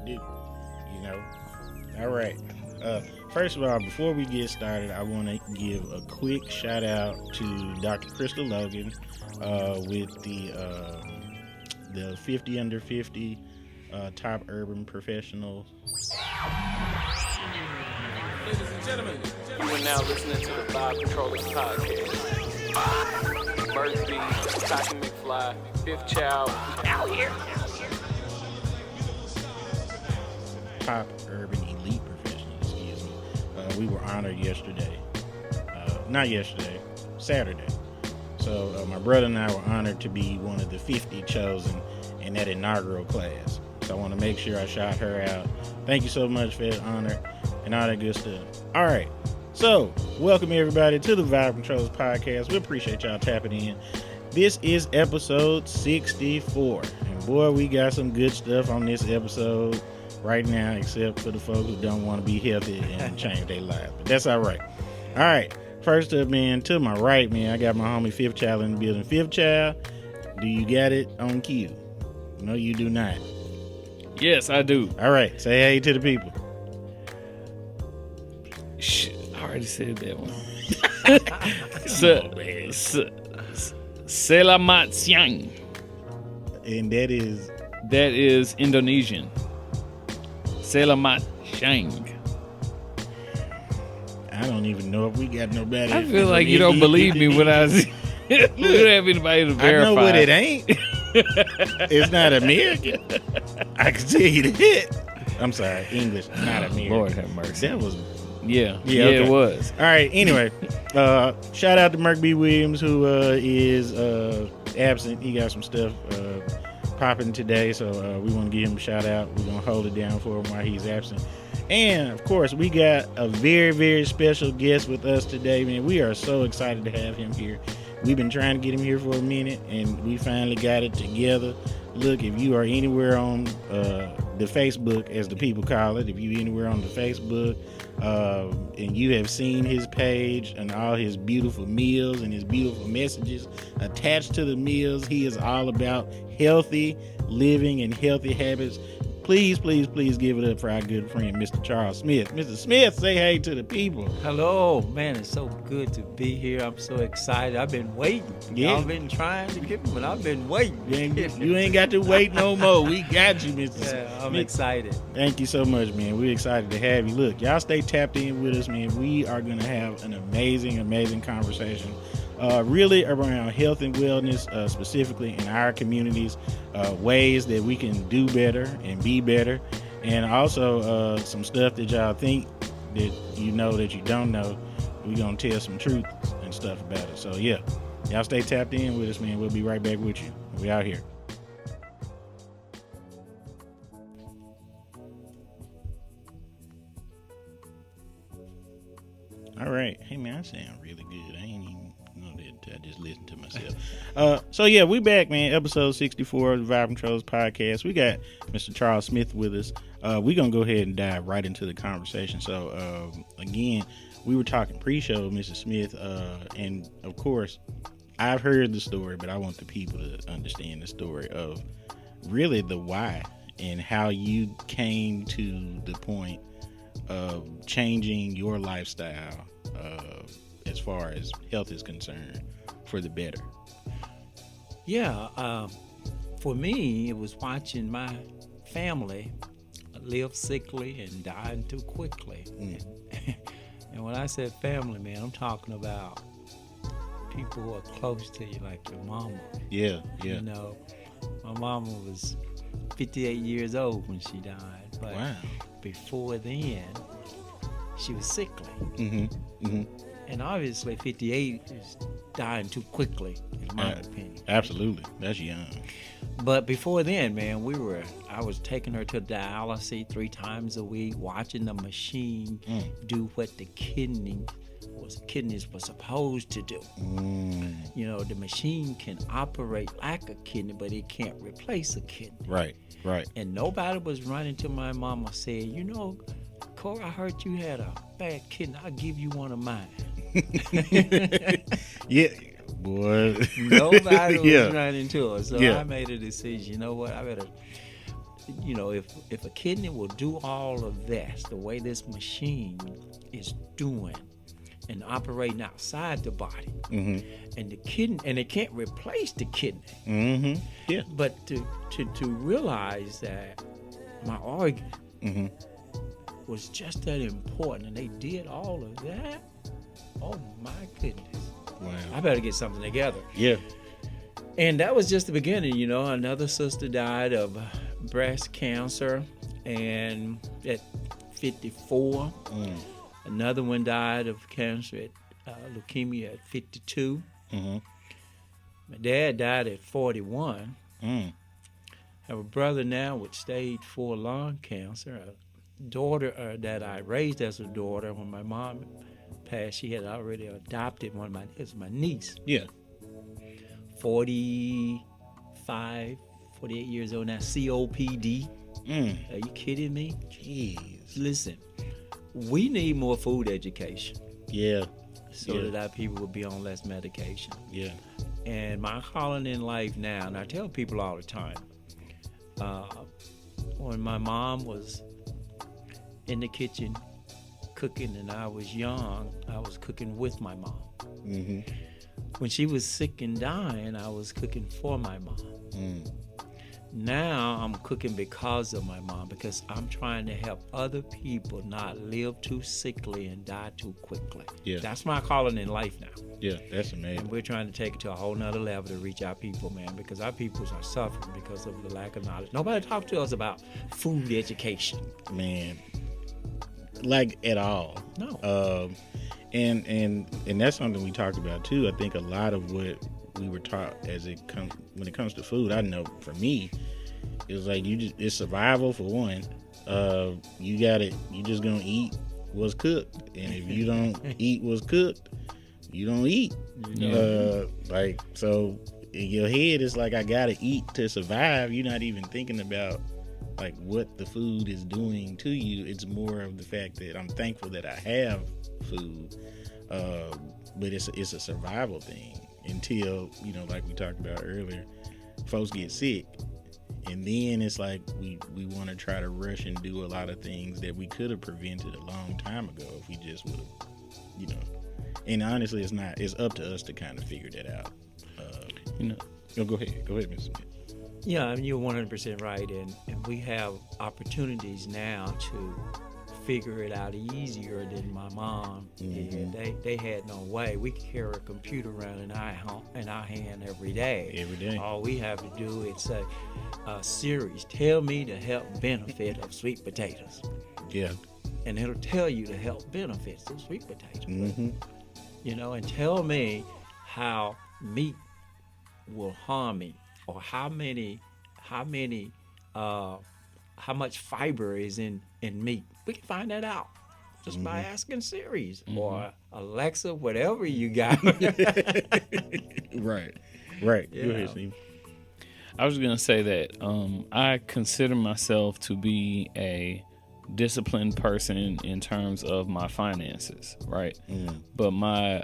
do. You know. All right. First of all, before we get started, I want to give a quick shout out to Dr. Crystal Logan with the 50 under 50 top urban professionals. Ladies and gentlemen, you are now listening to the Vibe Controllers Podcast. Murphy, Cocky McFly, Fifth Child, out here. Top urban elite professionals, excuse me. We were honored yesterday. Saturday. So my brother and I were honored to be one of the 50 chosen in that inaugural class. So I want to make sure I shout her out. Thank you so much for that honor and all that good stuff. All right. So welcome everybody to the Vibe Controllers Podcast. We appreciate y'all tapping in. This is episode 64. And boy, we got some good stuff on this episode right now, except for the folks who don't want to be healthy and change their lives. But that's all right. All right. First up, man, to my right, man, I got my homie Fifth Child in the building. Fifth Child, do you got it on cue? No, you do not. Yes, I do. All right. Say hey to the people. Shit, I already said that one. Selamat siang. And that is Indonesian. Selamat siang. I don't even know if we got nobody. I feel like you don't believe me when I say we don't have anybody to verify. I know what it ain't. It's not American. I can tell you that. I'm sorry, English, not American. Lord have mercy. That was yeah, okay. It was. All right. Anyway, shout out to Merk B. Williams, who is absent. He got some stuff popping today, so we want to give him a shout out. We're gonna hold it down for him while he's absent. And of course, we got a very, very special guest with us today, man. We are so excited to have him here. We've been trying to get him here for a minute, and we finally got it together. Look, if you are anywhere on the Facebook, as the people call it, if you anywhere on the Facebook, and you have seen his page and all his beautiful meals and his beautiful messages attached to the meals, he is all about healthy living and healthy habits. Please, please, please give it up for our good friend, Mr. Charles Smith. Mr. Smith, say hey to the people. Hello, man. It's so good to be here. I'm so excited. I've been waiting. Yeah. Y'all been trying to get me, but I've been waiting. You ain't got to wait no more. We got you, Mr. Smith. Yeah, I'm excited. Thank you so much, man. We're excited to have you. Look, y'all stay tapped in with us, man. We are going to have an amazing, amazing conversation. Really around health and wellness, specifically in our communities, ways that we can do better and be better, and also some stuff that y'all think that you know that you don't know. We're going to tell some truth and stuff about it. So, yeah, y'all stay tapped in with us, man. We'll be right back with you. We out here. All right. Hey, man, I sound really good. I ain't even know that. I just listened to myself. So, yeah, we back, man. Episode 64 of the Vibe Controllers Podcast. We got Mr. Charles Smith with us. We're going to go ahead and dive right into the conversation. So, again, we were talking pre-show, Mr. Smith, and, of course, I've heard the story, but I want the people to understand the story of really the why and how you came to the point of changing your lifestyle as far as health is concerned for the better. Yeah, for me, it was watching my family live sickly and dying too quickly. And when I said family, man, I'm talking about people who are close to you, like your mama. Yeah. You know, my mama was 58 years old when she died, but Wow. before then, she was sickly. Mm-hmm. And obviously 58 is dying too quickly, in my opinion. Absolutely. That's young. But before then, man, I was taking her to dialysis 3 times a week, watching the machine do what the kidneys were supposed to do. You know, the machine can operate like a kidney, but it can't replace a kidney. Right. And nobody was running to my mama saying, you know, Corey, I heard you had a bad kidney. I'll give you one of mine. Yeah, boy. Nobody was running to her. So Yeah. I made a decision. You know what? I better you know, if a kidney will do all of this, the way this machine is doing and operating outside the body, and the kidney, and it can't replace the kidney. Yeah. But to realize that my organ was just that important, and they did all of that. Oh my goodness! Wow. I better get something together. Yeah. And that was just the beginning, you know. Another sister died of breast cancer, and at 54. Another one died of cancer at leukemia at 52. My dad died at 41. I have a brother now with stage 4 lung cancer. A daughter that I raised as a daughter. When my mom passed, she had already adopted it's my niece. Yeah. 48 years old now, COPD. Are you kidding me? Jeez. Listen, we need more food education Yeah. so that our people will be on less medication. Yeah. And my calling in life now, and I tell people all the time, when my mom was in the kitchen cooking and I was young, I was cooking with my mom. When she was sick and dying, I was cooking for my mom. Now I'm cooking because of my mom, because I'm trying to help other people not live too sickly and die too quickly. Yeah. That's my calling in life now. Yeah. That's amazing. And we're trying to take it to a whole nother level to reach our people, man, because our peoples are suffering because of the lack of knowledge. Nobody talks to us about food education. Man. Like at all. No. And that's something we talked about too. I think a lot of what we were taught when it comes to food, I know for me, it was like it's survival for one. You just gonna eat what's cooked, and if you don't eat what's cooked, you don't eat. Like, so in your head, it's like I gotta eat to survive. You're not even thinking about like what the food is doing to you. It's more of the fact that I'm thankful that I have food, but it's a survival thing until, you know, like we talked about earlier, folks get sick, and then it's like we want to try to rush and do a lot of things that we could have prevented a long time ago if we just would have, you know. And honestly, it's up to us to kind of figure that out. Go ahead, Mr. Smith. Yeah, I mean, you're 100% right, and we have opportunities now to figure it out easier than my mom did. They had no way. We carry a computer around in our hand every day. Every day. All we have to do is say, Siri, tell me the health benefit of sweet potatoes. Yeah. And it'll tell you the health benefits of sweet potatoes. You know, and tell me how meat will harm me, or how much fiber is in meat. We can find that out just by asking Siri or Alexa, whatever you got. Right. Yeah. Go ahead, Steve. I was going to say that I consider myself to be a disciplined person in terms of my finances, right? But my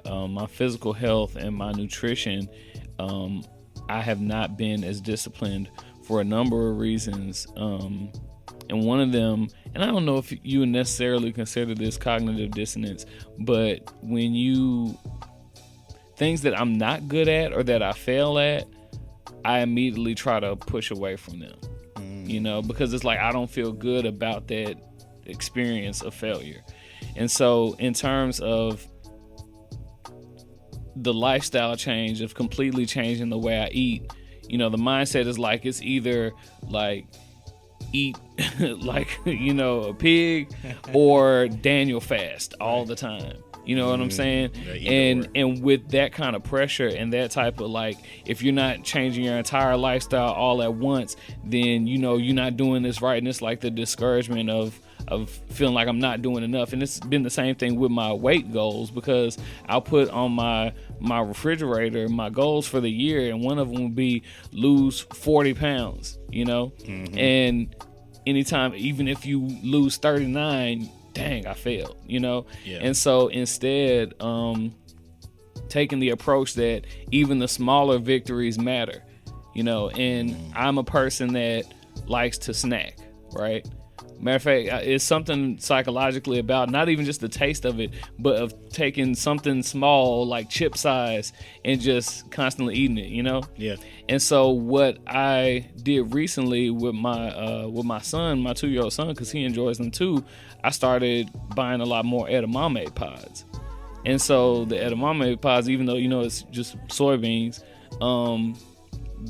physical health and my nutrition, I have not been as disciplined for a number of reasons. And one of them, and I don't know if you would necessarily consider this cognitive dissonance, but when things that I'm not good at or that I fail at, I immediately try to push away from them, you know, because it's like I don't feel good about that experience of failure. And so in terms of the lifestyle change of completely changing the way I eat, you know, the mindset is like it's either like eat like, you know, a pig or Daniel fast all the time. You know what I'm saying? And with that kind of pressure and that type of, like, if you're not changing your entire lifestyle all at once, then, you know, you're not doing this right. And it's like the discouragement of feeling like I'm not doing enough. And it's been the same thing with my weight goals, because I'll put on my refrigerator my goals for the year, and one of them would be lose 40 pounds, you know? And anytime, even if you lose 39, dang, I failed, you know? Yeah. And so instead, taking the approach that even the smaller victories matter, you know? And I'm a person that likes to snack, right? Matter of fact, it's something psychologically about not even just the taste of it, but of taking something small like chip size and just constantly eating it, you know? Yeah. And so what I did recently with my son, my 2-year-old son, because he enjoys them too, I started buying a lot more edamame pods. And so the edamame pods, even though, you know, it's just soybeans,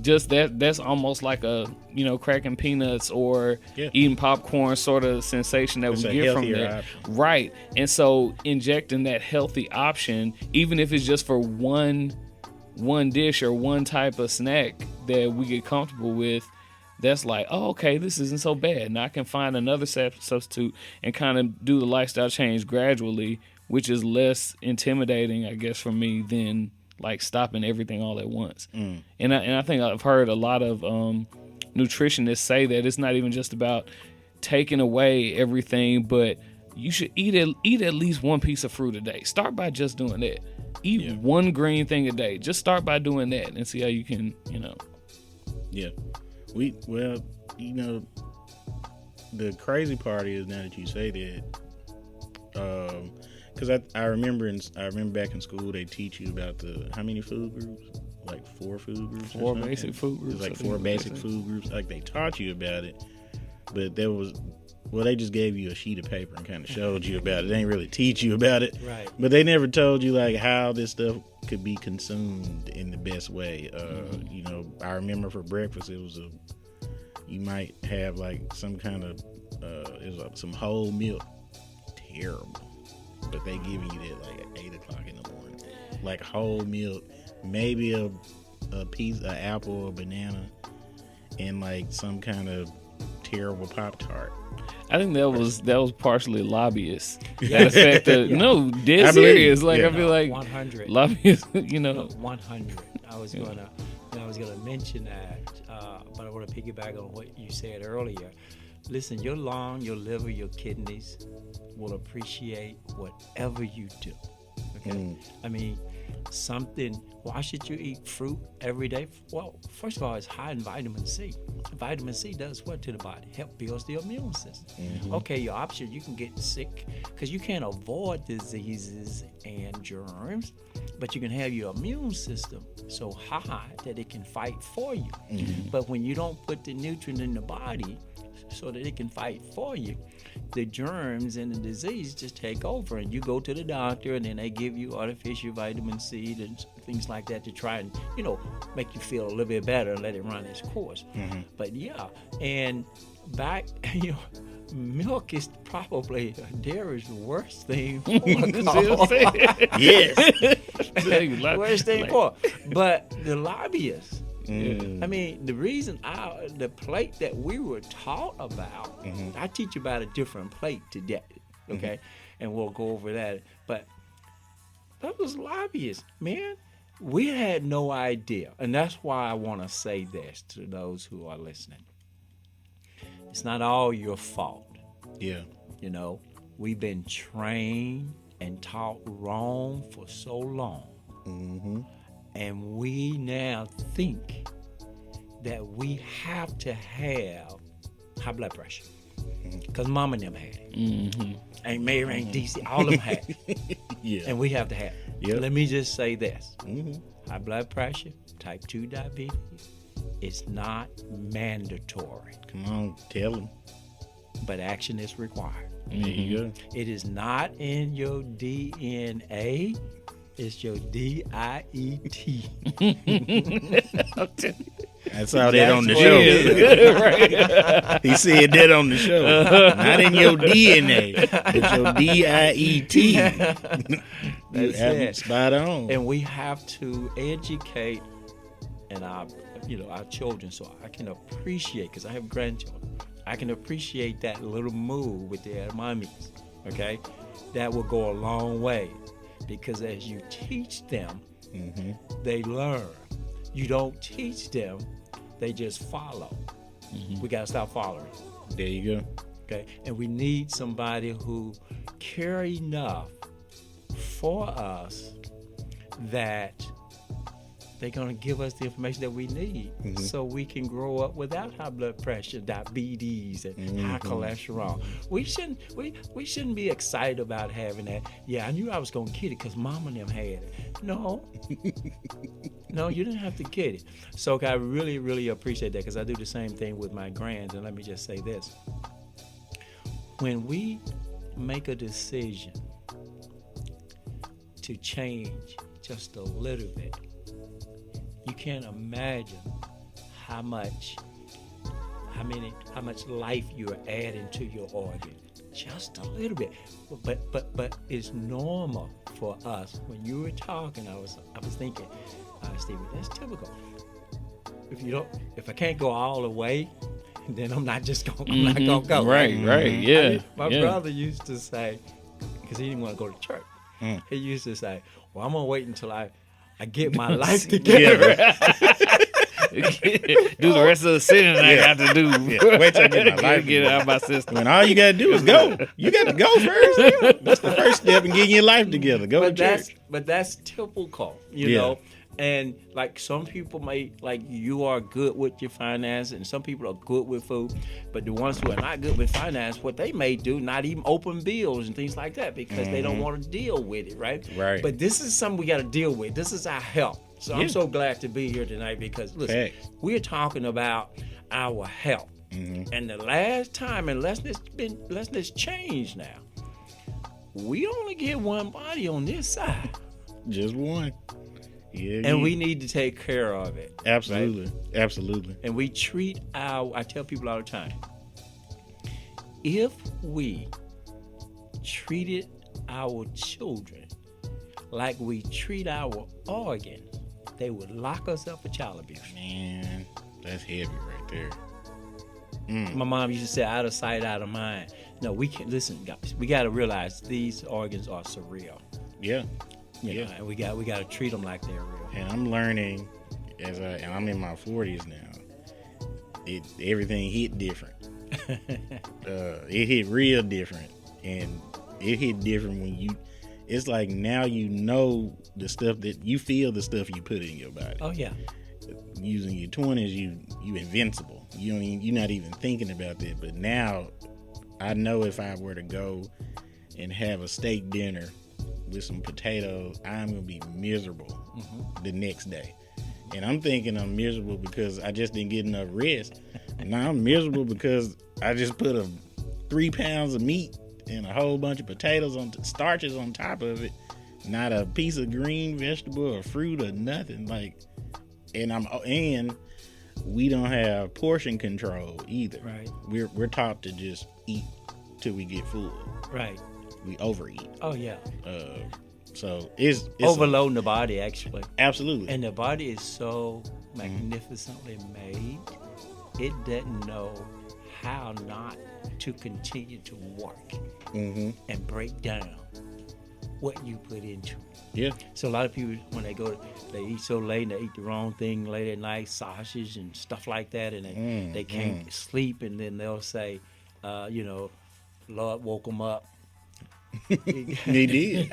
just that's almost like a, you know, cracking peanuts or eating popcorn sort of sensation that It's we a get from healthier that. option. Right. And so injecting that healthy option, even if it's just for one dish or one type of snack that we get comfortable with, that's like, oh, okay, this isn't so bad. Now I can find another substitute and kind of do the lifestyle change gradually, which is less intimidating, I guess, for me than like stopping everything all at once. And I think I've heard a lot of nutritionists say that it's not even just about taking away everything, but you should eat at least one piece of fruit a day. Start by just doing that. Eat one green thing a day. Just start by doing that and see how you can, you know. Yeah. Well, you know, the crazy part is, now that you say that, because I remember back in school they teach you about how many food groups? Like 4 food groups. Or 4 something? basic food groups. It's like I think 4 that's basic it. food groups. Like they taught you about it, but they just gave you a sheet of paper and kind of showed you about it. They didn't really teach you about it. Right. But they never told you like how this stuff could be consumed in the best way. You know, I remember for breakfast you might have like some kind of some whole milk. Terrible. But they giving you that like at 8:00 in the morning. Like whole milk, maybe a piece of apple or banana, and like some kind of terrible Pop-Tart. I think that was partially lobbyists. That affected no, dead I believe serious. you. Like Yeah. I feel like 100. lobbyists, you know. 100. I was gonna mention that, but I want to piggyback on what you said earlier. Listen, your lung, your liver, your kidneys will appreciate whatever you do. Okay, I mean, why should you eat fruit every day? Well, first of all, it's high in vitamin C. Vitamin C does what to the body? Help builds the immune system. Okay, your option, you can get sick because you can't avoid diseases and germs, but you can have your immune system so high that it can fight for you. But when you don't put the nutrient in the body so that it can fight for you, the germs and the disease just take over, and you go to the doctor, and then they give you artificial vitamin C and things like that to try and, you know, make you feel a little bit better and let it run its course. But yeah, and back, you know, milk is probably dairy's worst thing for Yes. worst thing for. But the lobbyists, I mean, the reason the plate that we were taught about, I teach about a different plate today, okay? And we'll go over that. But that was lobbyists, man. We had no idea. And that's why I want to say this to those who are listening. It's not all your fault. Yeah. You know, we've been trained and taught wrong for so long. And we now think that we have to have high blood pressure. Because mama and them had it. Ain't Mary, ain't DC, all of them had it. Yeah. And we have to have it. Yep. Let me just say this. High blood pressure, type 2 diabetes, it's not mandatory. Come on, tell them. But action is required. There you go. It is not in your DNA. It's your DIET. I saw that on the That's show. Right. He said that on the show. Not in your DNA, but your DIET. You That's have it. it spot on. And we have to educate our children, so I can appreciate, because I have grandchildren, I can appreciate that little move with their mommies, okay? That will go a long way, because as you teach them, they learn. You don't teach them, they just follow. We got to stop following. There you go. Okay, and we need somebody who care enough for us that they're going to give us the information that we need so we can grow up without high blood pressure, diabetes, and high cholesterol. We shouldn't be excited about having that. Yeah, I knew I was going to get it because mama and them had it. No. No, you didn't have to get it. So I really, really appreciate that because I do the same thing with my grands. And let me just say this. When we make a decision to change just a little bit, you can't imagine how much life you're adding to your organ. Just a little bit. But it's normal for us. When you were talking, I was thinking, Stevie, that's typical. If I can't go all the way, then I'm not gonna go. Right, yeah. My brother used to say, because he didn't want to go to church. He used to say, "Well, I'm gonna wait until I get my life together." Do the rest of the sitting I got to do. Wait till I get my life get it out of my system. When all you gotta do is go. You gotta go first. That's the first step in getting your life together. Go to church. But that's typical, you know. And like some people you are good with your finance, and some people are good with food. But the ones who are not good with finance, what they may do, not even open bills and things like that because they don't want to deal with it, right? Right. But this is something we got to deal with. This is our health. So I'm so glad to be here tonight because listen, we're talking about our health. And the last time, unless it's changed now, we only get one body on this side. Just one. Yeah, and we need to take care of it. Absolutely. Right? Absolutely. And we treat I tell people all the time, if we treated our children like we treat our organs, they would lock us up for child abuse. Man, that's heavy right there. My mom used to say, out of sight, out of mind. No, we can't. Listen, guys, we got to realize these organs are surreal. Yeah. You know, and we got to treat them like they're real. And I'm learning and I'm in my 40s now. Everything hit different. It hit real different, and it hit different when it's like now you know the stuff that you feel, the stuff you put in your body. Oh yeah. Using your 20s, you invincible. You're not even thinking about that. But now, I know if I were to go and have a steak dinner with some potatoes, I'm gonna be miserable the next day. And I'm thinking I'm miserable because I just didn't get enough rest. Now I'm miserable because I just put 3 pounds of meat and a whole bunch of potatoes starches on top of it. Not a piece of green vegetable or fruit or nothing. And we don't have portion control either. Right. We're taught to just eat till we get full. Right. We overeat. Oh yeah. So it's overloading the body actually. Absolutely. And the body is so magnificently made, it doesn't know how not to continue to work and break down what you put into it. Yeah. So a lot of people, when they eat so late and they eat the wrong thing late at night, sausage and stuff like that, and they can't sleep, and then they'll say, Lord woke them up. He did.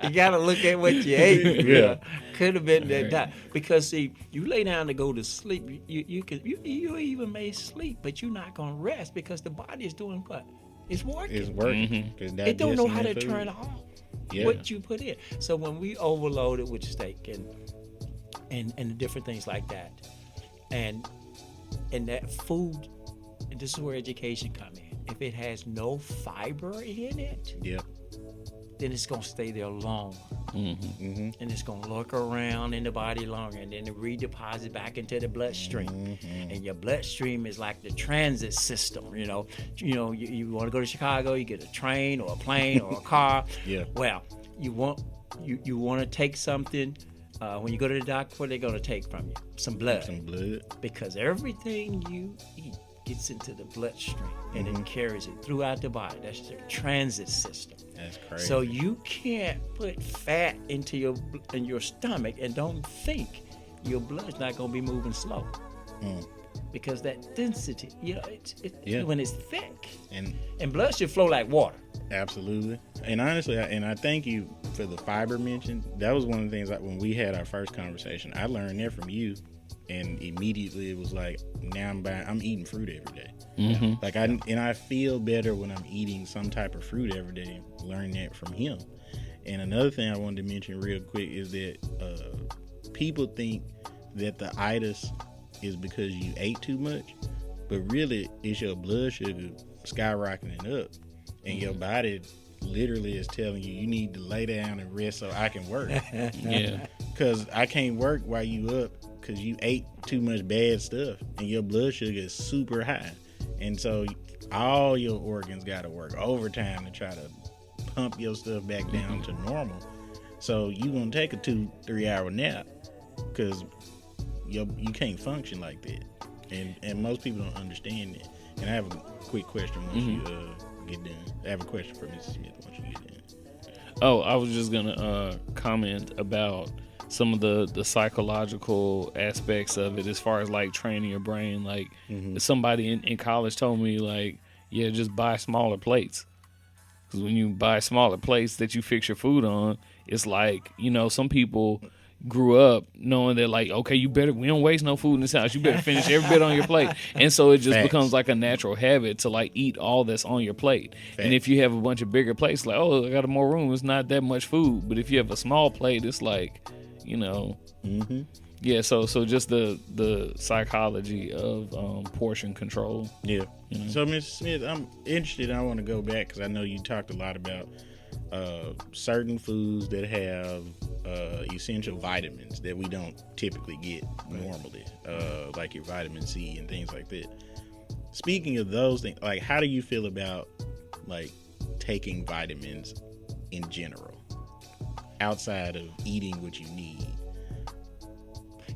You gotta look at what you ate. Yeah. Could have been that. Because see, you lay down to go to sleep, you even may sleep, but you're not gonna rest because the body is doing what? It's working. It's working. It don't know how to turn off what you put in. So when we overload it with steak and the different things like that, and that food, and this is where education come in. If it has no fiber in it, then it's gonna stay there long, and it's gonna lurk around in the body longer, and then it redeposit back into the bloodstream. And your bloodstream is like the transit system. You want to go to Chicago, you get a train or a plane or a car. Well, you want to take something. When you go to the doctor, what are they gonna take from you? Some blood. Because everything you eat gets into the bloodstream and it carries it throughout the body. That's the transit system. That's crazy. So you can't put fat into your stomach and don't think your blood's not going to be moving slow. Because that density, when it's thick, and blood should flow like water. Absolutely. And honestly, I thank you for the fiber mention, that was one of the things like when we had our first conversation, I learned that from you, and immediately it was like, now I'm eating fruit every day. Mm-hmm. Like I feel better when I'm eating some type of fruit every day. Learn that from him. And another thing I wanted to mention real quick is that people think that the itis is because you ate too much, but really it's your blood sugar skyrocketing up, and your body literally is telling you need to lay down and rest so I can work. Yeah. Because I can't work while you up because you ate too much bad stuff and your blood sugar is super high. And so all your organs got to work overtime to try to pump your stuff back down to normal. So you going to take a 2-3 hour nap because you can't function like that. And most people don't understand that. And I have a quick question once you get done. I have a question for Mrs. Smith once you get done. Oh, I was just gonna comment about some of the psychological aspects of it as far as like training your brain. Like somebody in college told me like, yeah, just buy smaller plates. Because when you buy smaller plates that you fix your food on, it's like, you know, some people grew up knowing that like, okay, we don't waste no food in this house. You better finish every bit on your plate. And so it just becomes like a natural habit to like eat all that's on your plate. And if you have a bunch of bigger plates, like, oh, I got more room, it's not that much food. But if you have a small plate, it's like, you know, yeah. So just the psychology of portion control. Yeah. You know? So, Mr. Smith, I'm interested. I want to go back because I know you talked a lot about certain foods that have essential vitamins that we don't typically get normally, like your vitamin C and things like that. Speaking of those things, like, how do you feel about like taking vitamins in general outside of eating what you need?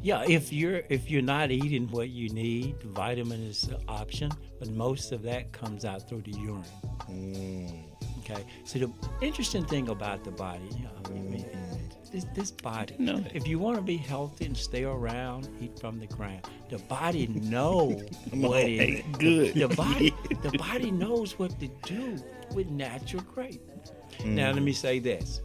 Yeah, if you're not eating what you need, vitamin is an option, but most of that comes out through the urine. Okay, so the interesting thing about the body, this body, if you want to be healthy and stay around, eat from the ground. The body knows what it is. Good. The body knows what to do with natural grape. Now let me say this: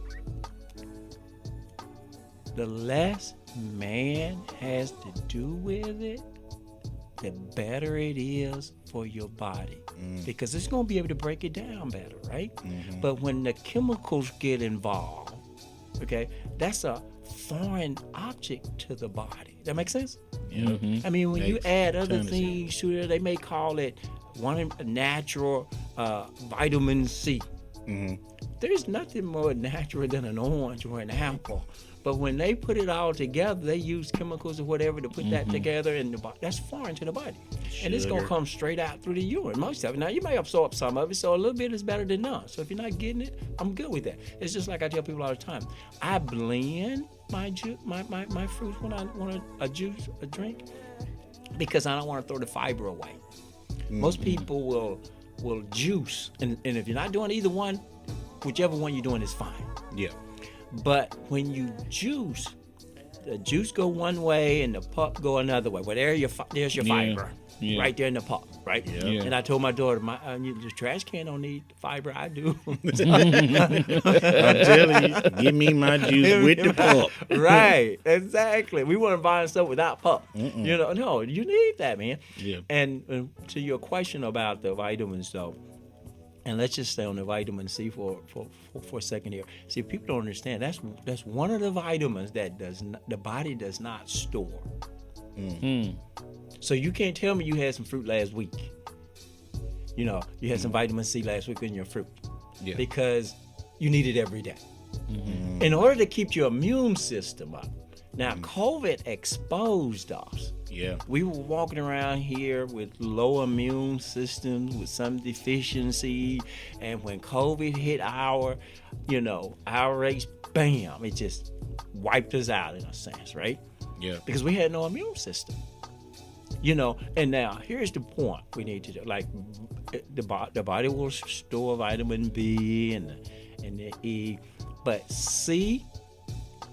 the less man has to do with it, the better it is for your body, because it's going to be able to break it down better, right? But when the chemicals get involved, okay, that's a foreign object to the body. That makes sense? I mean, when you add other things to it, they may call it one natural vitamin C. There's nothing more natural than an orange or an apple. But when they put it all together, they use chemicals or whatever to put that together, and that's foreign to the body. And it's going to come straight out through the urine, most of it. Now, you may absorb some of it, so a little bit is better than none. So if you're not getting it, I'm good with that. It's just like I tell people all the time. I blend my fruits when I want a drink, because I don't want to throw the fiber away. Most people will juice, and if you're not doing either one, whichever one you're doing is fine. Yeah. But when you juice, the juice go one way and the pup go another way. Well, there's your fiber right there in the pup, right? Yeah. And I told my daughter, the trash can don't need fiber. I do. I'm telling you, give me my juice with the pup. Right, exactly. We want to buy stuff without pup. You know, no, you need that, man. Yeah. And to your question about the vitamins, though, and let's just stay on the vitamin C for a second here. See, people don't understand. That's one of the vitamins that the body does not store. So you can't tell me you had some fruit last week. You know, you had some vitamin C last week in your fruit. Yeah. Because you need it every day. In order to keep your immune system up. Now, COVID exposed us. Yeah. We were walking around here with low immune systems, with some deficiency, and when COVID hit our race, bam, it just wiped us out in a sense, right? Yeah. Because we had no immune system. You know, and now here's the point we need to do. Like, the body will store vitamin B and the E, but C,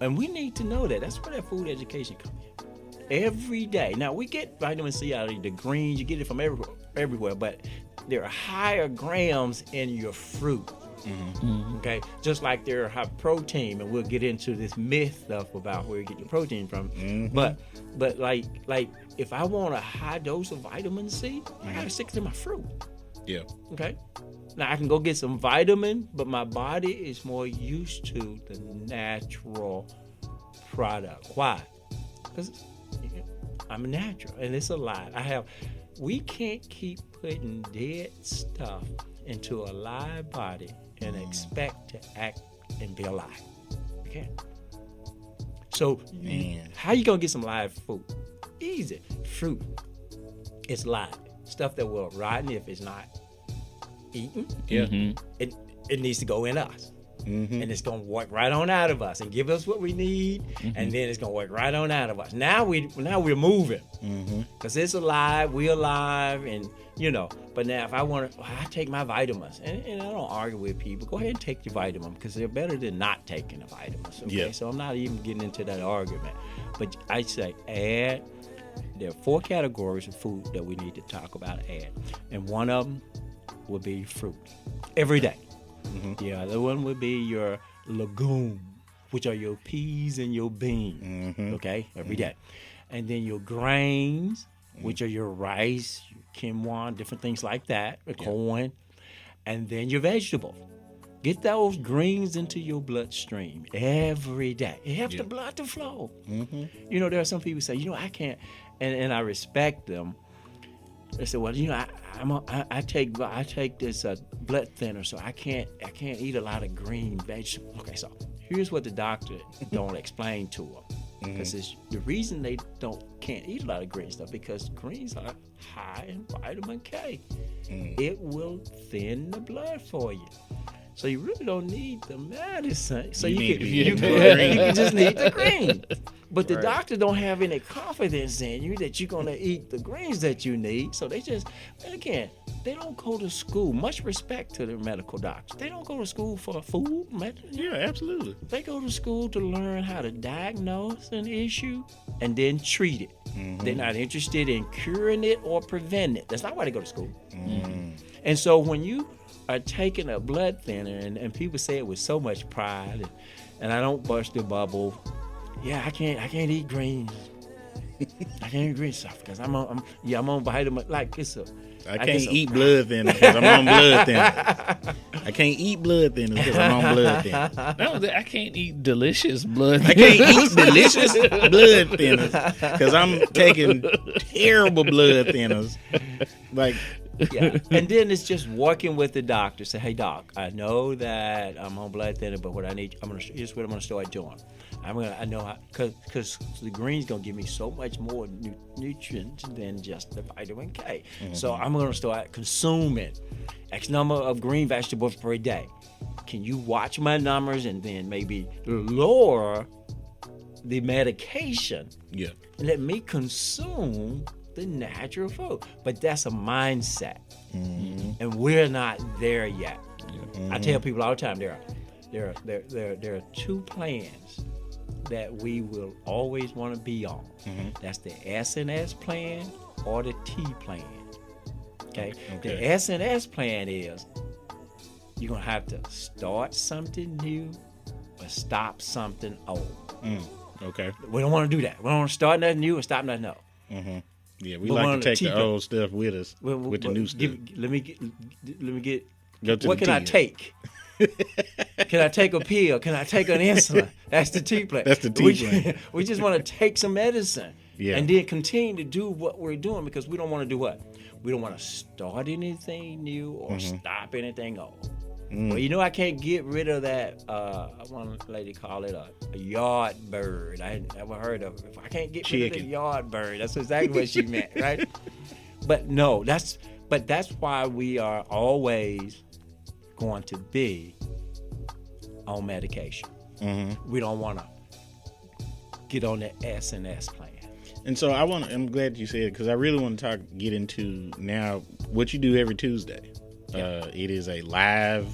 and we need to know that. That's where that food education comes in. Every day. Now, we get vitamin C out of the greens. You get it from everywhere, but there are higher grams in your fruit. Okay, just like they're high protein, and we'll get into this myth stuff about where you get your protein from. But like if I want a high dose of vitamin C, I gotta stick to my fruit. Yeah. Okay, now I can go get some vitamin, but my body is more used to the natural product. Why? Because I'm a natural, and it's a lot. We can't keep putting dead stuff into a live body and expect to act and be alive. You can't. So, how you gonna get some live food? Easy. Fruit. It's live. Stuff that will rotten if it's not eaten. Yeah. It needs to go in us. And it's gonna work right on out of us and give us what we need, and then it's gonna work right on out of us. Now we're moving because it's alive, we're alive, and But now if I take my vitamins, and I don't argue with people. Go ahead and take your vitamin because they're better than not taking the vitamins. Okay, Yeah. so I'm not even getting into that argument. But I say add. There are 4 categories of food that we need to talk about. Add, and one of them will be fruit every day. The other one would be your legume, which are your peas and your beans, okay, every day. And then your grains, which are your rice, your quinoa, different things like that, the corn. And then your vegetables. Get those greens into your bloodstream every day. It helps the blood to flow. There are some people who say, I can't, and I respect them. They said, well, I take this blood thinner, so I can't eat a lot of green vegetables. Okay, so here's what the doctor don't explain to them, because the reason they can't eat a lot of green stuff because greens are high in vitamin K. It will thin the blood for you. So you really don't need the medicine. So you can just need the green. But the doctor don't have any confidence in you that you're going to eat the greens that you need. So they just, and again, they don't go to school. Much respect to the medical doctors. They don't go to school for food medicine. Yeah, absolutely. They go to school to learn how to diagnose an issue and then treat it. They're not interested in curing it or preventing it. That's not why they go to school. And so when you are taking a blood thinner, and people say it with so much pride, and I don't burst the bubble. Yeah, I can't eat greens. I can't eat green stuff because I'm on vitamin. Like I can't eat blood thinners because I'm on blood thinners. I can't eat blood thinners because I'm on blood thinners. No, I can't eat delicious blood. I can't eat delicious blood thinners because I'm taking terrible blood thinners. Like, yeah, and then it's just working with the doctor. Say, hey doc, I know that I'm on blood thinner, but what I need, here's what I'm gonna start doing. Because the green's gonna give me so much more nutrients than just the vitamin K. So I'm gonna start consuming X number of green vegetables per day. Can you watch my numbers and then maybe lower the medication? yeah. And let me consume the natural food. But that's a mindset, and we're not there yet. I tell people all the time there are 2 plans that we will always want to be on. That's the S&S plan or the T plan. Okay? The S&S plan is you're gonna have to start something new or stop something old. Okay. We don't want to do that. We don't want to start nothing new and stop nothing old. Yeah, we like to take the old stuff with us, with the new stuff. Let me get. Go to What the can I T. take? Can I take a pill? Can I take an insulin? That's the T plan. That's the T plan. We just want to take some medicine, Yeah. and then continue to do what we're doing because we don't want to do what? We don't want to start anything new or stop anything old. Well, I can't get rid of that. One lady called it a yard bird. I had never heard of it. I can't get rid of the Chicken. yard bird. That's exactly what she meant, right? But no, that's why we are always going to be on medication. We don't want to get on the S&S plan. And so I'm glad you said it because I really want to get into now what you do every Tuesday. It is a live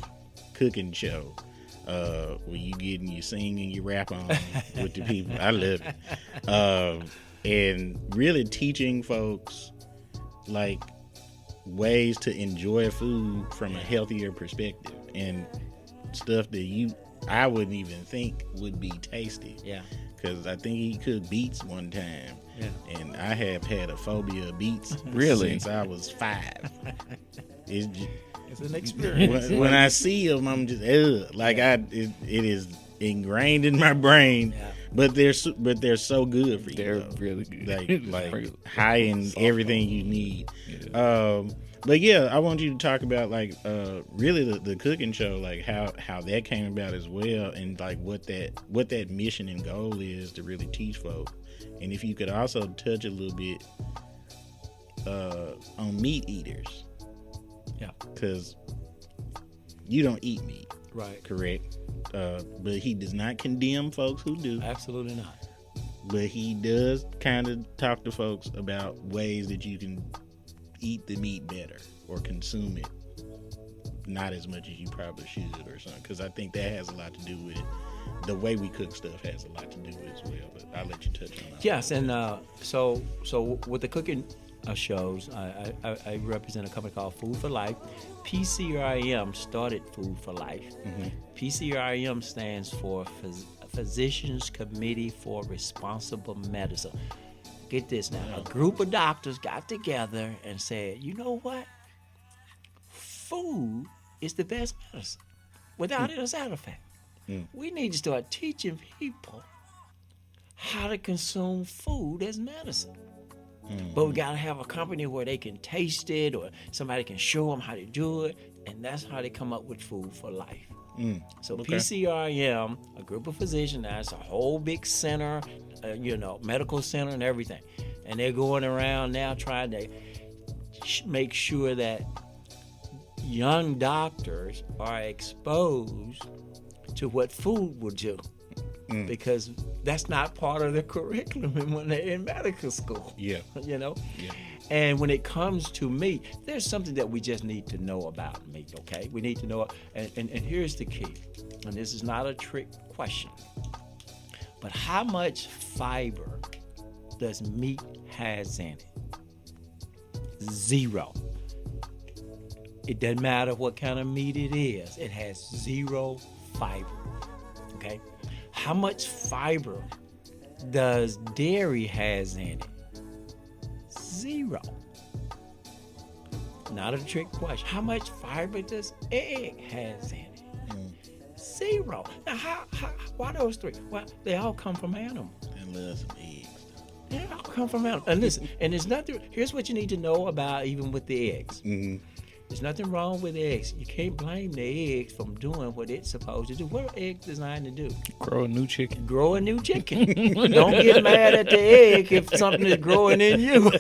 cooking show where you sing and you rap on with the people. I love it. And really teaching folks like ways to enjoy food from a healthier perspective. And stuff that I wouldn't even think would be tasty. Yeah. Because I think he cooked beets one time. Yeah. And I have had a phobia of beets Really? since I was 5. It's just, It's an experience. when I see them, I'm just it is ingrained in my brain. Yeah. But they're so good for you. They're though. really good. like high in everything you need. But yeah, I want you to talk about like really the cooking show, like how that came about as well, and like what that mission and goal is to really teach folk. And if you could also touch a little bit on meat eaters. Yeah. Because you don't eat meat, Right. correct? But he does not condemn folks who do. Absolutely not. But he does kind of talk to folks about ways that you can eat the meat better or consume it not as much as you probably should or something. Because I think that has a lot to do with it. The way we cook stuff has a lot to do with it as well. But I'll let you touch on that. Yes, and so with the cooking shows, I represent a company called Food for Life. PCRIM started Food for Life. Mm-hmm. PCRIM stands for Physicians Committee for Responsible Medicine. Get this now. A group of doctors got together and said, you know what? Food is the best medicine. Without it, a side effect. We need to start teaching people how to consume food as medicine. But we got to have a company where they can taste it or somebody can show them how to do it. And that's how they come up with Food for Life. So Okay. PCRM, a group of physicians, that's a whole big center, medical center and everything. And they're going around now trying to make sure that young doctors are exposed to what food will do. Because that's not part of the curriculum when they're in medical school. Yeah. Yeah. And when it comes to meat, there's something that we just need to know about meat, okay? We need to know, and here's the key, and this is not a trick question, but how much fiber does meat has in it? 0. It doesn't matter what kind of meat it is, it has 0 fiber, okay? How much fiber does dairy has in it? 0. Not a trick question. How much fiber does egg has in it? 0. Now, why those 3? Well, they all come from animals. I love some eggs. They all come from animals. And listen, and there's nothing. Here's what you need to know about even with the eggs. Mm-hmm. There's nothing wrong with eggs. You can't blame the eggs from doing what it's supposed to do. What are eggs designed to do? Grow a new chicken. Grow a new chicken. Don't get mad at the egg if something is growing in you.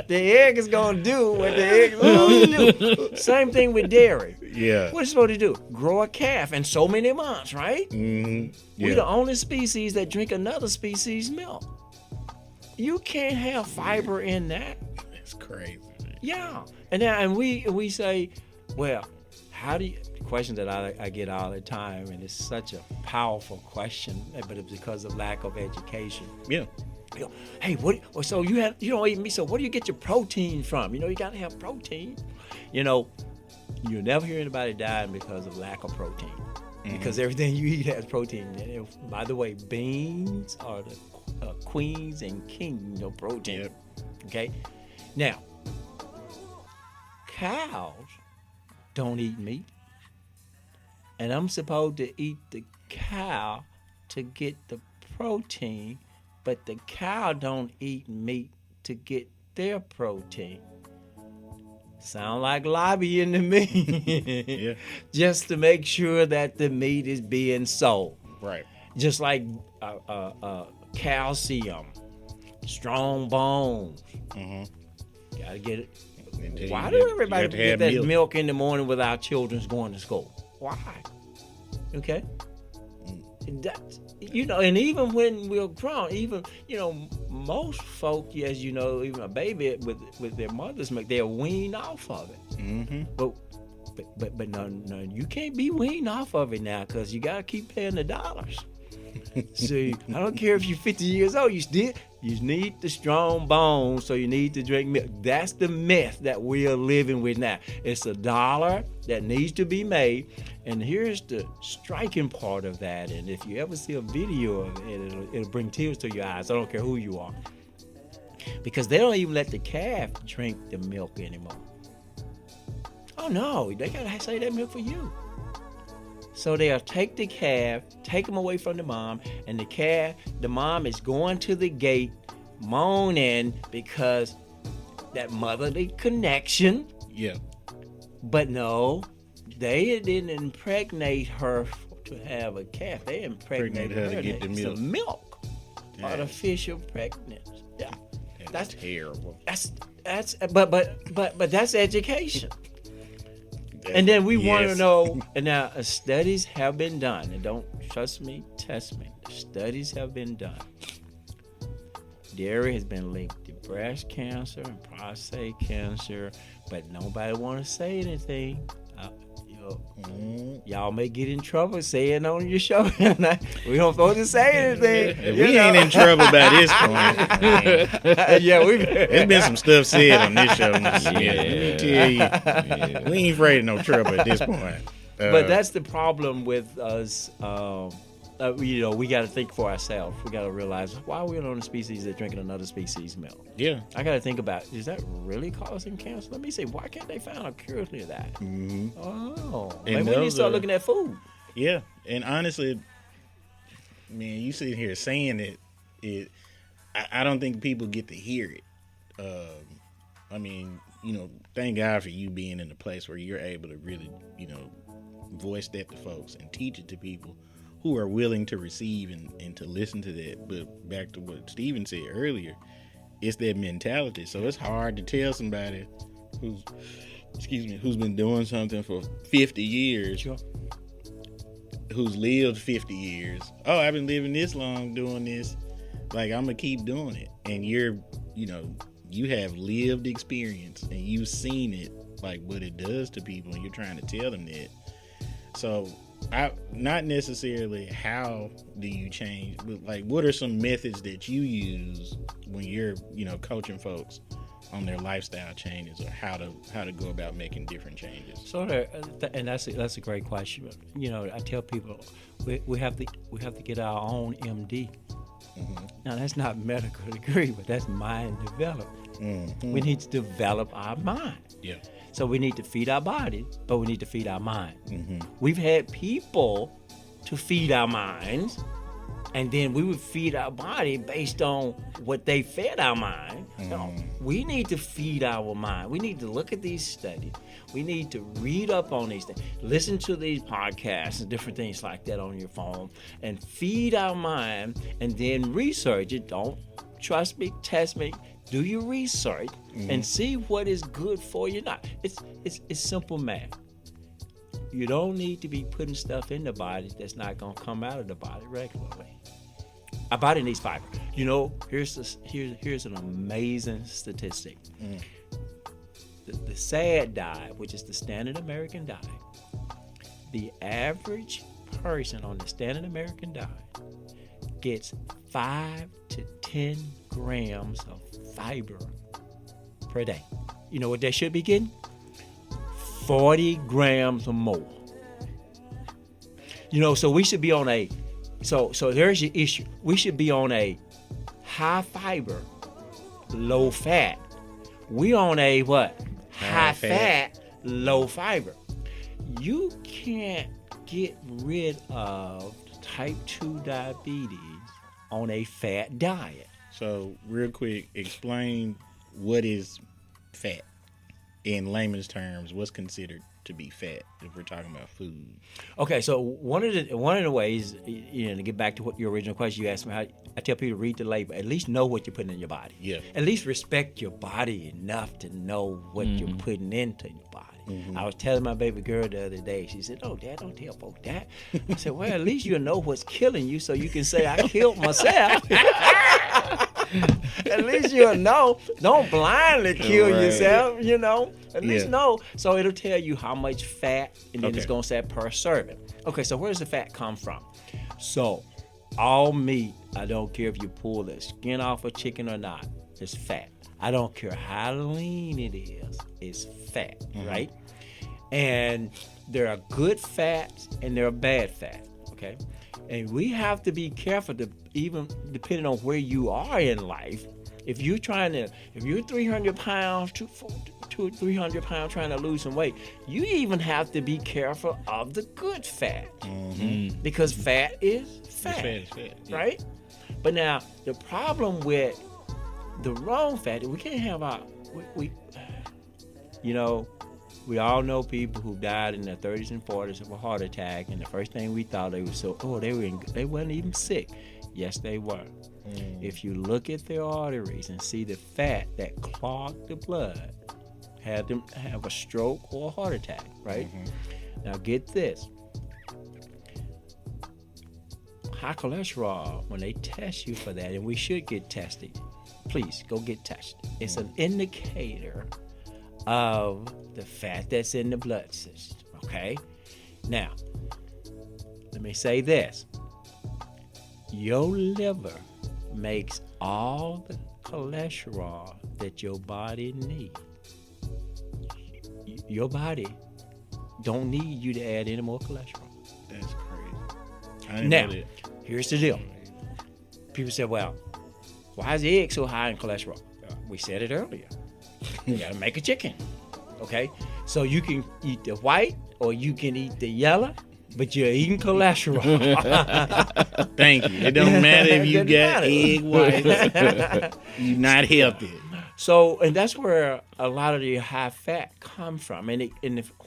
The egg is going to do what the egg is supposed to do. Same thing with dairy. Yeah. What is it supposed to do? Grow a calf in so many months, right? Mm-hmm. Yeah. We're the only species that drink another species' milk. You can't have fiber in that. It's crazy. Yeah, and we say, well, how do you? The question that I get all the time, and it's such a powerful question, but it's because of lack of education. Yeah. You know, hey, what? So you don't eat meat. So where do you get your protein from? You got to have protein. You'll never hear anybody dying because of lack of protein, because everything you eat has protein. And by the way, beans are the queens and kings of protein. Yep. Okay, now. Cows don't eat meat, and I'm supposed to eat the cow to get the protein, but the cow don't eat meat to get their protein. Sound like lobbying to me. Yeah. Just to make sure that the meat is being sold. Right. Just like calcium, strong bones. Mm-hmm. Gotta get it. Until Why you do get- everybody you got to get have that milk in the morning with our children's going to school? Why? Okay. And even when we're grown, most folk, as you know, even a baby with their mother's milk, they're weaned off of it. Mm-hmm. But no, you can't be weaned off of it now because you got to keep paying the dollars. See, I don't care if you're 50 years old. You need the strong bones, so you need to drink milk. That's the myth that we are living with now. It's $1 that needs to be made, and here's the striking part of that. And if you ever see a video of it, it'll bring tears to your eyes. I don't care who you are, because they don't even let the calf drink the milk anymore. Oh no, they gotta save that milk for you. So they'll take the calf, take him away from the mom, and the mom is going to the gate moaning because that motherly connection. Yeah. But no, they didn't impregnate her to have a calf. They impregnated her to get the milk. Some milk. Yeah. Artificial pregnancy. Yeah. That's terrible. That's but that's education. And then we want to Yes. know, and now studies have been done, and don't trust me, test me. Studies have been done. Dairy has been linked to breast cancer and prostate cancer, but nobody want to say anything. Y'all may get in trouble saying on your show. We don't supposed to say anything. We ain't in trouble by this point. Yeah, There's been some stuff said on this show. Let me tell you, we ain't afraid of no trouble at this point. But that's the problem with us. We got to think for ourselves. We got to realize, why are we on a species that's drinking another species' milk? yeah. I got to think about, is that really causing cancer? Let me see. Why can't they find a cure to that? Mm-hmm. Oh, And maybe we need to those start are- looking at food. Yeah, and honestly, man, you sitting here saying it. I don't think people get to hear it. I mean, thank God for you being in a place where you're able to really, voice that to folks and teach it to people who are willing to receive and to listen to that. But back to what Steven said earlier, it's that mentality. So it's hard to tell somebody who's been doing something for 50 years. Sure. Who's lived 50 years. Oh, I've been living this long doing this. Like, I'm going to keep doing it. And you have lived experience and you've seen it, like what it does to people, and you're trying to tell them that. So, not necessarily how do you change, but like, what are some methods that you use when you're, coaching folks on their lifestyle changes, or how to go about making different changes? So, and that's a great question. I tell people we have to get our own MD. Mm-hmm. Now, that's not medical degree, but that's mind development. Mm-hmm. We need to develop our mind. Yeah. So we need to feed our body, but we need to feed our mind. Mm-hmm. We've had people to feed our minds, and then we would feed our body based on what they fed our mind. No, we need to feed our mind. We need to look at these studies. We need to read up on these things, listen to these podcasts and different things like that on your phone, and feed our mind, and then research it. Don't trust me, test me. Do your research and see what is good for you. Not it's simple math. You don't need to be putting stuff in the body that's not gonna come out of the body regularly. Our body needs fiber. Here's an amazing statistic. The SAD diet, which is the Standard American Diet, the average person on the Standard American Diet gets 5 to 10 grams of fiber per day. You know what they should be getting? 40 grams or more. So we should be on a, so there's your issue. We should be on a high fiber, low fat. We on a what? High fat, low fiber. You can't get rid of type 2 diabetes on a fat diet. So, real quick, explain what is fat in layman's terms. What's considered to be fat if we're talking about food? Okay, so one of the ways, to get back to what your original question you asked me, I tell people to read the label. At least know what you're putting in your body. Yeah. At least respect your body enough to know what you're putting into your body. I was telling my baby girl the other day. She said, "Oh, Dad, don't tell folks that." I said, "Well, at least you know what's killing you, so you can say I killed myself." At least you'll know. Don't blindly kill Right. yourself, At least Yeah. know. So it'll tell you how much fat, and then it's Okay. going to say per serving. Okay, so where does the fat come from? So all meat, I don't care if you pull the skin off a chicken or not, it's fat. I don't care how lean it is, it's fat, right? And there are good fats and there are bad fat, okay? And we have to be careful to, even depending on where you are in life, if you're 300 pounds, 300 pounds trying to lose some weight, you even have to be careful of the good fat. Because fat is fat, Fat is fat, yeah. right? But now, the problem with the wrong fat, we can't have we all know people who died in their 30s and 40s of a heart attack, and the first thing we thought they weren't even sick. Yes, they were. If you look at their arteries and see the fat that clogged the blood, had them have a stroke or a heart attack, right? Now get this. High cholesterol, when they test you for that, and we should get tested, please go get tested. It's an indicator of the fat that's in the blood system, okay? Now, let me say this. Your liver makes all the cholesterol that your body needs. Your body don't need you to add any more cholesterol. That's crazy. I didn't Now, know that. here's the deal. People say, well, why is the egg so high in cholesterol? We said it earlier. You gotta make a chicken. Okay? So you can eat the white or you can eat the yellow, but you're eating cholesterol. Thank you. It don't matter if you Doesn't got matter. egg whites. You're not healthy. So, and that's where a lot of the high fat come from. And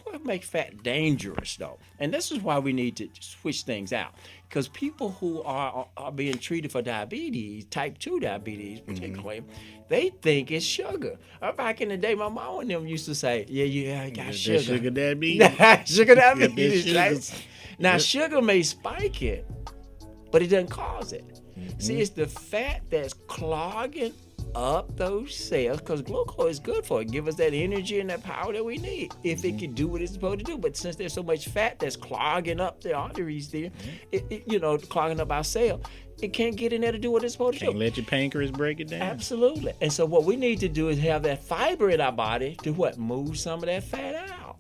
what makes fat dangerous, though? And this is why we need to switch things out. Because people who are being treated for diabetes, type 2 diabetes particularly, they think it's sugar. Back in the day, my mom and them used to say, yeah, I got That sugar. sugar diabetes. Sugar Got diabetes, that right? sugar. Now, Yep. sugar may spike it, but it doesn't cause it. See, it's the fat that's clogging up those cells, because glucose is good for it. Give us that energy and that power that we need if it can do what it's supposed to do. But since there's so much fat that's clogging up the arteries there, clogging up our cell, it can't get in there to do what it's supposed to Can't do. let your pancreas break it down. Absolutely. And so what we need to do is have that fiber in our body to what? Move some of that fat out.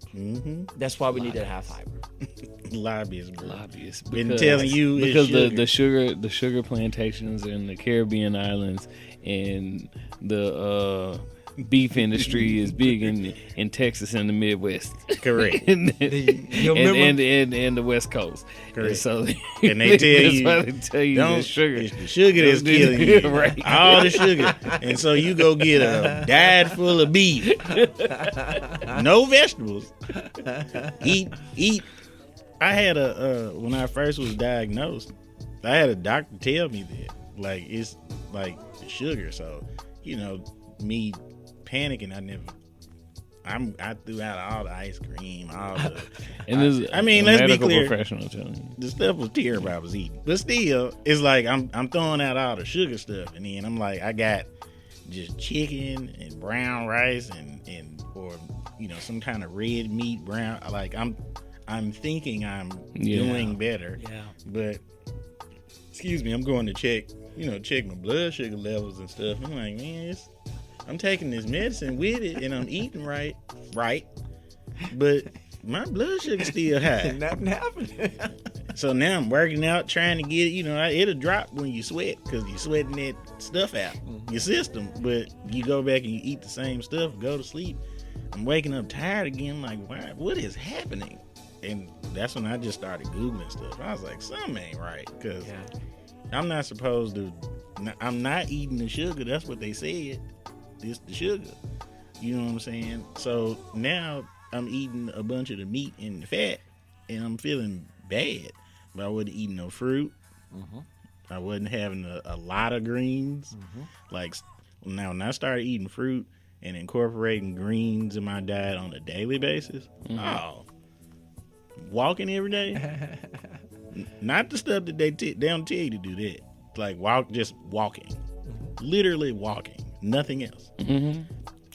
That's why we need that high fiber. Lobbyists, bro. Lobbyists. Been telling you because it's sugar. the sugar plantations in the Caribbean islands and the beef industry is big in Texas and the Midwest. Correct. and, you remember- and the West Coast. Correct. And so And they tell that's you, why they tell you Don't that sugar. It's the sugar that's killing you. Right. All the sugar. And so you go get a diet full of beef. No vegetables. Eat. I had when I first was diagnosed, I had a doctor tell me that. Like, it's like the sugar. So, me panicking, I threw out all the ice cream, all the. And this I mean, a let's be medical clear. professional telling you. The stuff was terrible I was eating. But still, it's like I'm throwing out all the sugar stuff, and then I'm like, I got just chicken and brown rice and or some kind of red meat, brown. Like I'm thinking I'm doing better. Yeah. But excuse me, I'm going to check my blood sugar levels and stuff. I'm like, man, I'm taking this medicine with it and I'm eating right. But my blood sugar's still high. Nothing happened. So now I'm working out, trying to get it. It'll drop when you sweat because you're sweating that stuff out your system. But you go back and you eat the same stuff, go to sleep. I'm waking up tired again. Like, why? What is happening? And that's when I just started Googling stuff. I was like, something ain't right because I'm not supposed to. I'm not eating the sugar. That's what they said. It's the sugar. You know what I'm saying? So now I'm eating a bunch of the meat and the fat, and I'm feeling bad. But I wasn't eating no fruit. I wasn't having a lot of greens. Like now, when I started eating fruit and incorporating greens in my diet on a daily basis, walking every day. Not the stuff that they don't tell you to do that. Like just walking, literally walking, nothing else.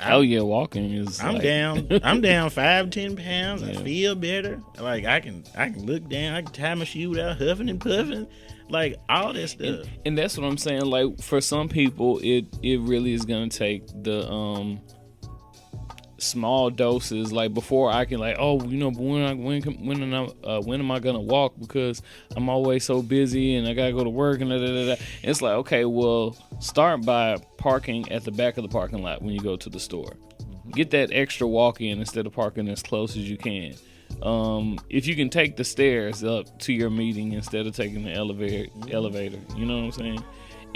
Oh yeah, walking is. I'm like, down. I'm down 5-10 pounds. I Yeah. feel better. Like I can look down. I can tie my shoe without huffing and puffing. Like all that stuff. And that's what I'm saying. Like for some people, it really is gonna take the small doses. Like before I can like, oh, you know, but when am I gonna walk, because I'm always so busy and I gotta go to work and da da da. And it's like, okay, well, start by parking at the back of the parking lot when you go to the store. Get that extra walk in instead of parking as close as you can. If you can take the stairs up to your meeting instead of taking the elevator, you know what I'm saying?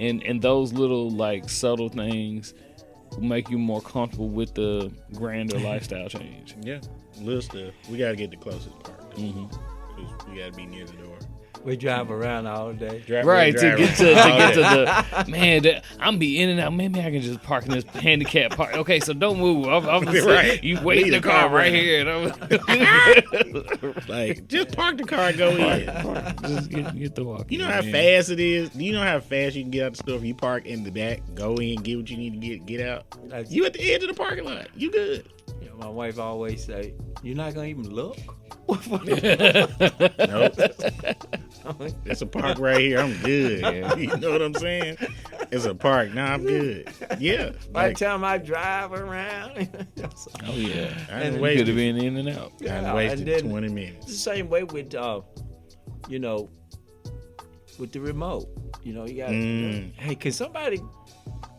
And those little like subtle things will make you more comfortable with the grander lifestyle change. Yeah, little stuff. We gotta get the closest park. Cause we gotta be near the door. We drive around all day. Right, to Drive get to around. the man. I'm be in and out. Maybe I can just park in this handicap park. Okay, so don't move. I'm just Right. you wait in the Leave the car car right running. here. Like just park the car and go in. Just get the walk. You know how fast it is. Do you know how fast you can get out the store if you park in the back, go in, get what you need to get out? You at the edge of the parking lot. You good? You know, my wife always say, "You're not gonna even look." Nope. It's a park right here. I'm good. You know what I'm saying? It's a park. Nah, I'm good. Yeah. By Like, the time I drive around, Oh yeah, I done you could wasted, have been in and out. I done Yeah, wasted and then- 20 it's minutes. the same way with, you know, with the remote. You know, you got. Hey, can somebody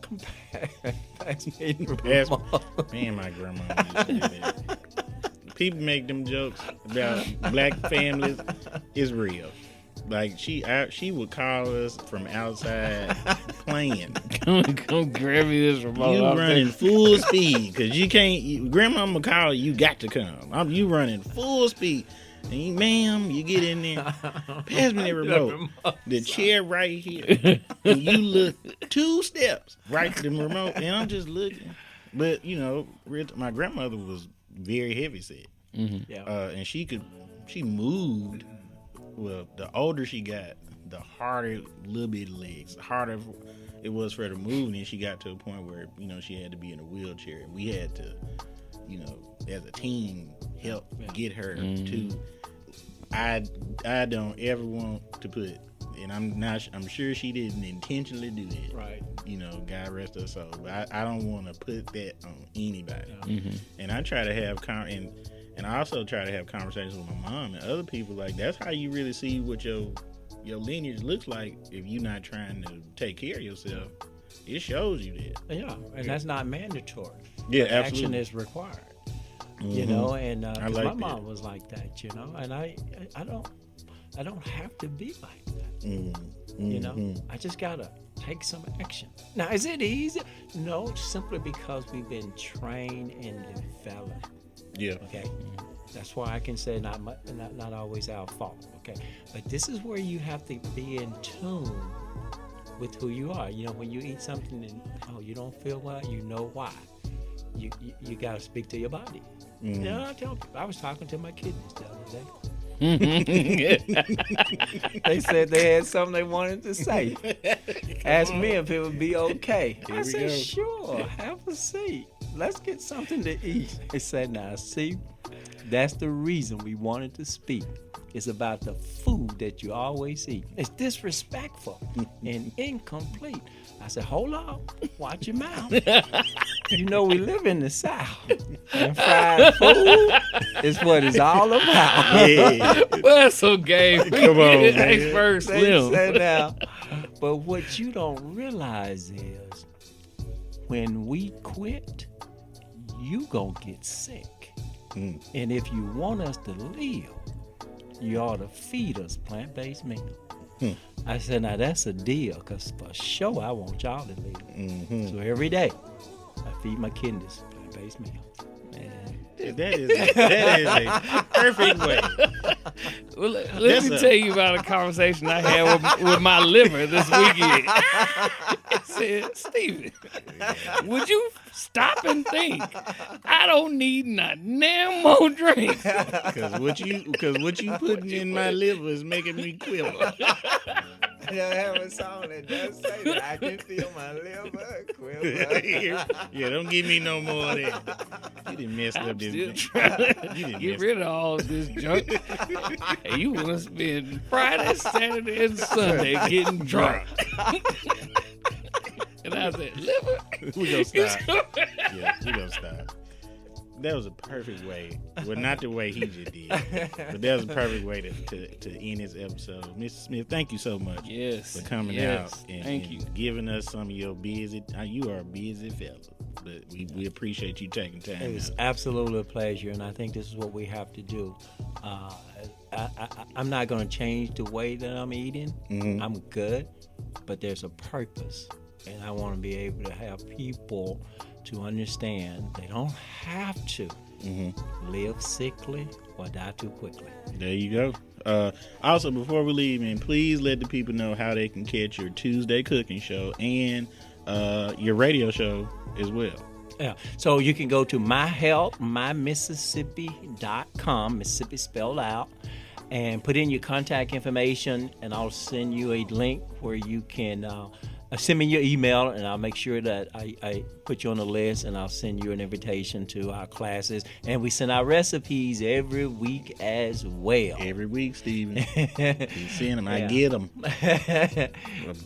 come pass me the Pass- remote? Man, my grandma used to do that. People make them jokes about black families. It's real. Like she would call us from outside playing. Come grab me this remote. You I'll running full speed because you can't. Grandmama call you got to come. You running full speed. And you, ma'am, you get in there. Pass me the remote. The chair right here. And you look 2 steps right to the remote, and I'm just looking. But you know, my grandmother was very heavy set, Yeah. and she moved. Well, the older she got, the harder little bit legs, the harder it was for her to move. And then she got to a point where, you know, she had to be in a wheelchair. And we had to, you know, as a team, help get her to. I don't ever want to put, and I'm sure she didn't intentionally do that. Right. You know, God rest her soul. But I don't want to put that on anybody. And I try to have and I also try to have conversations with my mom and other people. Like, that's how you really see what your lineage looks like if you're not trying to take care of yourself. It shows you that. Yeah, and that's not mandatory. Yeah, Action absolutely. is required. You know, and 'cause like my that. mom was like that. You know, and I don't have to be like that. You know, I just gotta take some action. Now, is it easy? No, simply because we've been trained and developed. Yeah. Okay, that's why I can say not always our fault. Okay, but this is where you have to be in tune with who you are. You know, when you eat something and you don't feel well, you know why. You got to speak to your body. You know, I tell people, I was talking to my kidneys the other day. They said they had something they wanted to say. Asked me if it would be okay. I we said, go. sure, have a seat. Let's get something to eat. They said, now see, that's the reason we wanted to speak. It's about the food that you always eat. It's disrespectful and incomplete. I said, hold on, watch your mouth. You know we live in the South, and fried food is what it's all about. Yeah. Well, that's so gay. Come on, man. Expert They Slim. said now, but what you don't realize is when we quit, you gonna get sick. And if you want us to live, you ought to feed us plant-based meal. I said, now that's a deal, because for sure I want y'all to live. So every day, I feed my kidneys plant-based meal. Man. That is a perfect way. Well, let That's me tell you about a conversation I had with my liver this weekend. It said, Steven, would you stop and think? I don't need not damn more drink. Because what you putting in my liver is making me quiver. don't have a song that does say that. I can feel my liver quiver. Yeah, don't give me no more of that. You done messed up this. Still trying You to done get messed rid of all this junk. Hey, you want to spend Friday, Saturday, and Sunday getting drunk. And I said, liver? We gonna stop. Yeah, we gonna stop. That was a perfect way. Well, not the way he just did, but that was a perfect way to end this episode. Mr. Smith, thank you so much Yes. for coming yes. out and, Thank and you. giving us some of your busy. You are a busy fella, but we appreciate you taking time. It was out. absolutely a pleasure, and I think this is what we have to do. I'm not going to change the way that I'm eating. Mhm. I'm good, but there's a purpose, and I want to be able to have people to understand they don't have to live sickly or die too quickly. There you go. Also, before we leave, man, please let the people know how they can catch your Tuesday cooking show and your radio show as well. Yeah. So you can go to myhealthmymississippi.com, Mississippi spelled out, and put in your contact information, and I'll send you a link where you can send me your email, and I'll make sure that I put you on the list, and I'll send you an invitation to our classes. And we send out recipes every week as well. Every week, Steven. He's seeing them. I Yeah. get them.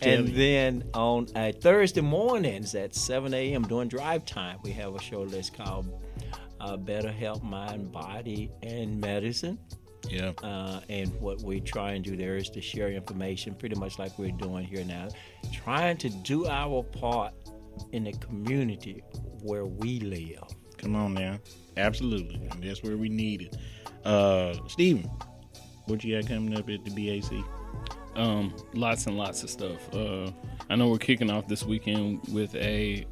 And then on Thursday mornings at 7 a.m. during drive time, we have a show that's called Better Health, Mind, Body, and Medicine. Yeah. And what we try and do there is to share information pretty much like we're doing here now, trying to do our part in the community where we live. Come on now. Absolutely. And that's where we need it. Steven, what you got coming up at the BAC? Lots and lots of stuff. I know we're kicking off this weekend with a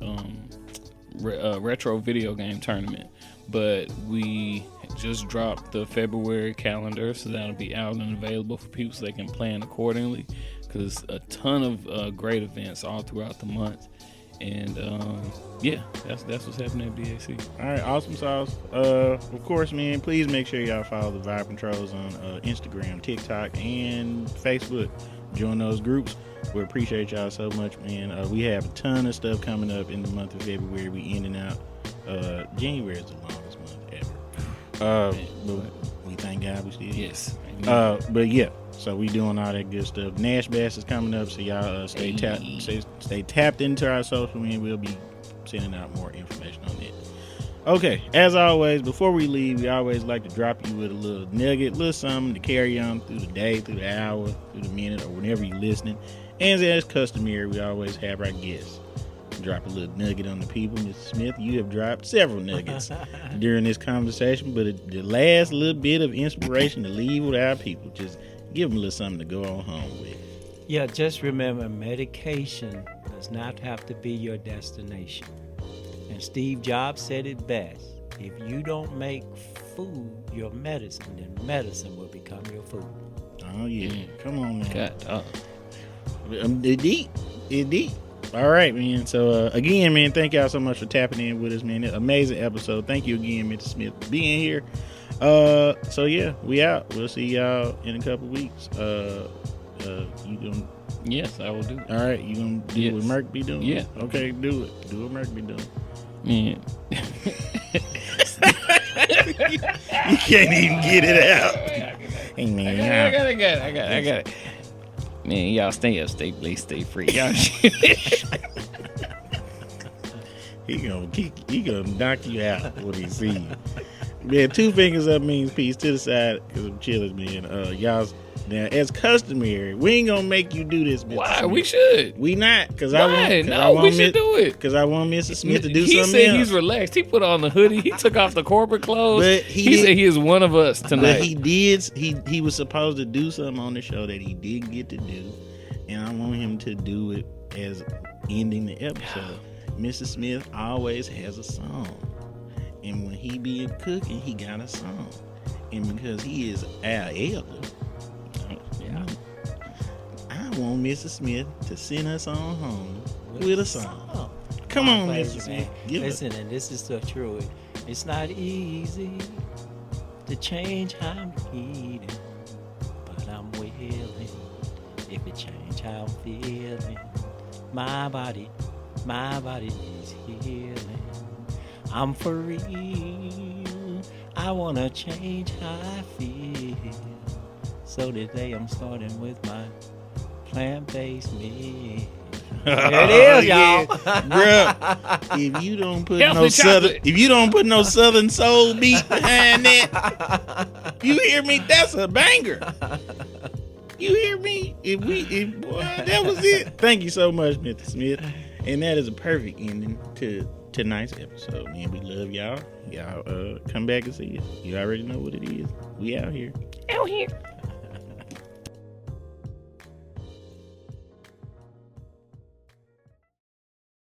retro video game tournament, but we just dropped the February calendar, so that'll be out and available for people so they can plan accordingly, because a ton of great events all throughout the month. And yeah, that's what's happening at BAC. All right, awesome sauce. Of course, man, please make sure y'all follow the Vibe Controls on Instagram, TikTok, and Facebook. Join those groups. We appreciate y'all so much, man. We have a ton of stuff coming up in the month of February. We ending out. January is the longest month ever. But we thank God we still here. Yes. But yeah, so we doing all that good stuff. Nash Bass is coming up, so y'all stay tapped into our social media. We'll be sending out more information on it. Okay, as always, before we leave, we always like to drop you with a little nugget, little something to carry on through the day, through the hour, through the minute, or whenever you're listening. And as customary, we always have our guests drop a little nugget on the people. Mr. Smith, you have dropped several nuggets during this conversation, but the last little bit of inspiration to leave with our people, just give them a little something to go on home with. Yeah, just remember, medication does not have to be your destination. And Steve Jobs said it best: if you don't make food your medicine, then medicine will become your food. Oh yeah, come on man. God, It's deep. All right, man. So again, man, thank y'all so much for tapping in with us, man. Amazing episode. Thank you again, Mr. Smith, for being here. So yeah, we out. We'll see y'all in a couple weeks. You gonna? yes, I will do it. All right, you gonna do Yes. what Merc be doing? Yeah. Okay, do it. Do what Merc be doing. Man. You can't even get it out. Hey man, I got it. Man, y'all stay up, stay blessed, stay free. Y'all he gonna knock you out when he see you. Man, 2 fingers up means peace to the side because I'm chilling, man. Y'all, now as customary, we ain't gonna make you do this. Mr. Why? Smith. We should. We not, because Why? We should do it. Because I want Mr. Smith to do he something said else. he's relaxed. He put on the hoodie. He took off the corporate clothes. But he said did- he is one of us tonight. But he did. He was supposed to do something on the show that he didn't get to do, and I want him to do it as ending the episode. Mr. Smith always has a song, and when he be cooking, he got a song, and because he is our elder, I want Mr. Smith to send us on home with a song. Come on, Mr. Smith. Give us. Listen, and this is the truth. It's not easy to change how I'm eating, but I'm willing. if it change how I'm feeling. My body needs healing. I'm for real. I wanna change how I feel. So today I'm starting with my plant-based meal. There it is, y'all. Bruh, if you don't put Healthy no southern, chocolate. if you don't put no southern soul beat behind that, you hear me? That's a banger. You hear me? Boy, that was it. Thank you so much, Mr. Smith. And that is a perfect ending to tonight's episode, man. We love y'all. Y'all come back and see us. You already know what it is. We out here. Out here.